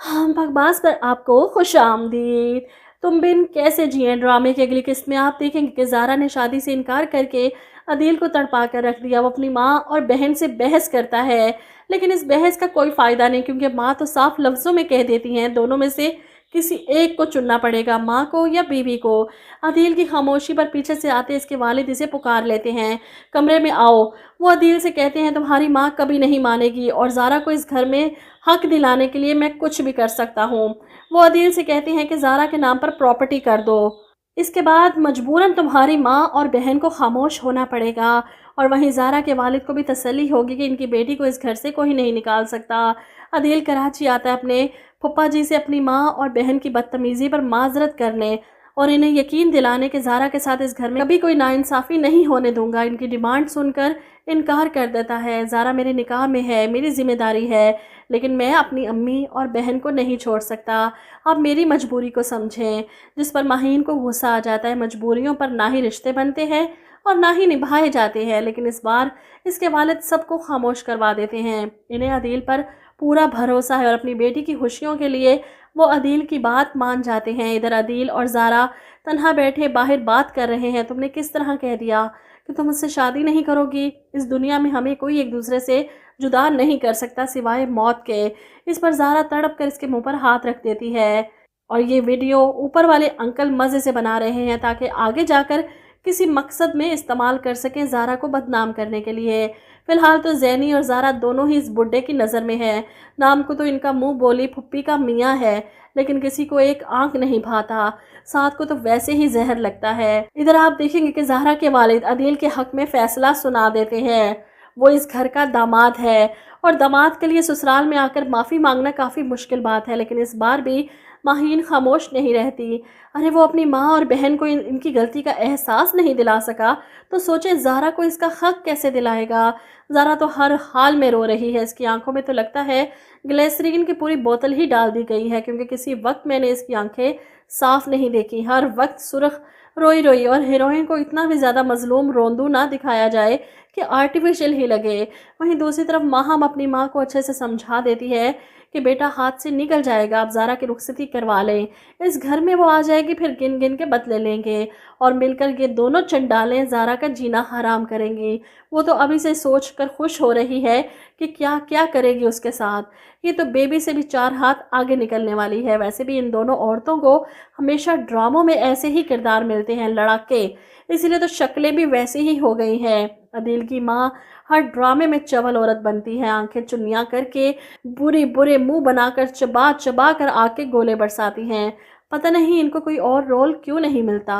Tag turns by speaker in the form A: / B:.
A: हम बकवास पर आपको खुश आमदीद। तुम बिन कैसे जिए ड्रामे की अगली किस्त में आप देखेंगे कि ज़ारा ने शादी से इनकार करके अदील को तड़पा कर रख दिया। वो अपनी माँ और बहन से बहस करता है, लेकिन इस बहस का कोई फ़ायदा नहीं, क्योंकि माँ तो साफ लफ्ज़ों में कह देती हैं दोनों में से किसी एक को चुनना पड़ेगा, माँ को या बीवी को। अदील की खामोशी पर पीछे से आते इसके वालिद इसे पुकार लेते हैं, कमरे में आओ। वो अदील से कहते हैं तुम्हारी माँ कभी नहीं मानेगी और ज़ारा को इस घर में हक दिलाने के लिए मैं कुछ भी कर सकता हूँ। वो अदील से कहते हैं कि ज़ारा के नाम पर प्रॉपर्टी कर दो, इसके बाद मजबूरन तुम्हारी माँ और बहन को खामोश होना पड़ेगा। और वहीं ज़ारा के वालिद को भी तसल्ली होगी कि इनकी बेटी को इस घर से कोई नहीं निकाल सकता। अदील कराची आता है अपने फुप्पा जी से अपनी माँ और बहन की बदतमीज़ी पर माजरत करने और इन्हें यकीन दिलाने कि ज़ारा के साथ इस घर में कभी कोई नाइंसाफ़ी नहीं होने दूंगा। इनकी डिमांड सुनकर इनकार कर देता है। ज़ारा मेरे निकाह में है, मेरी ज़िम्मेदारी है, लेकिन मैं अपनी अम्मी और बहन को नहीं छोड़ सकता। आप मेरी मजबूरी को समझें। जिस पर माहीन को गुस्सा आ जाता है। मजबूरियों पर ना ही रिश्ते बनते हैं और ना ही निभाए जाते हैं, लेकिन इस बार इसके वालिद सबको खामोश करवा देते हैं। इन्हें अदील पर पूरा भरोसा है और अपनी बेटी की खुशियों के लिए वो अदील की बात मान जाते हैं। इधर अदील और ज़ारा तन्हा बैठे बाहर बात कर रहे हैं। तुमने किस तरह कह दिया कि तुम मुझसे शादी नहीं करोगी? इस दुनिया में हमें कोई एक दूसरे से जुदा नहीं कर सकता सिवाय मौत के। इस पर ज़ारा तड़प कर इसके मुंह पर हाथ रख देती है। और ये वीडियो ऊपर वाले अंकल मज़े से बना रहे हैं ताकि आगे जाकर किसी मकसद में इस्तेमाल कर सकें ज़ारा को बदनाम करने के लिए। फ़िलहाल तो ज़ैनी और ज़ारा दोनों ही इस बुड्ढे की नज़र में है। नाम को तो इनका मुंह बोली फुप्पी का मियाँ है, लेकिन किसी को एक आंख नहीं भाता, साथ को तो वैसे ही जहर लगता है। इधर आप देखेंगे कि ज़ारा के वालिद अदील के हक में फ़ैसला सुना देते हैं। वो इस घर का दामाद है और दामाद के लिए ससुराल में आकर माफ़ी मांगना काफ़ी मुश्किल बात है, लेकिन इस बार भी माहीन खामोश नहीं रहती। अरे वो अपनी माँ और बहन को इनकी गलती का एहसास नहीं दिला सका, तो सोचे ज़ारा को इसका हक कैसे दिलाएगा। ज़ारा तो हर हाल में रो रही है। इसकी आंखों में तो लगता है ग्लिसरीन की पूरी बोतल ही डाल दी गई है, क्योंकि किसी वक्त मैंने इसकी आंखें साफ नहीं देखी। हर वक्त सुर्ख रोई रोई, और हीरोइन को इतना भी ज़्यादा मजलूम रोंदू ना दिखाया जाए कि आर्टिफिशियल ही लगे। वहीं दूसरी तरफ माहम अपनी माँ को अच्छे से समझा देती है कि बेटा हाथ से निकल जाएगा, आप ज़ारा की रुखसती करवा लें, इस घर में वो आ जाएगी, फिर गिन गिन के बदले लेंगे और मिलकर ये दोनों चंडालें ज़ारा का जीना हराम करेंगी। वो तो अभी से सोच कर खुश हो रही है कि क्या क्या करेगी उसके साथ। ये तो बेबी से भी 4 हाथ आगे निकलने वाली है। वैसे भी इन दोनों औरतों को हमेशा ड्रामों में ऐसे ही किरदार मिलते हैं, लड़ाके, इसीलिए तो शक्लें भी वैसी ही हो गई हैं। अदील की माँ हर ड्रामे में चवल औरत बनती है, आंखें चुन्नियाँ करके बुरे बुरे मुंह बनाकर चबा चबा कर आके गोले बरसाती हैं। पता नहीं इनको कोई और रोल क्यों नहीं मिलता।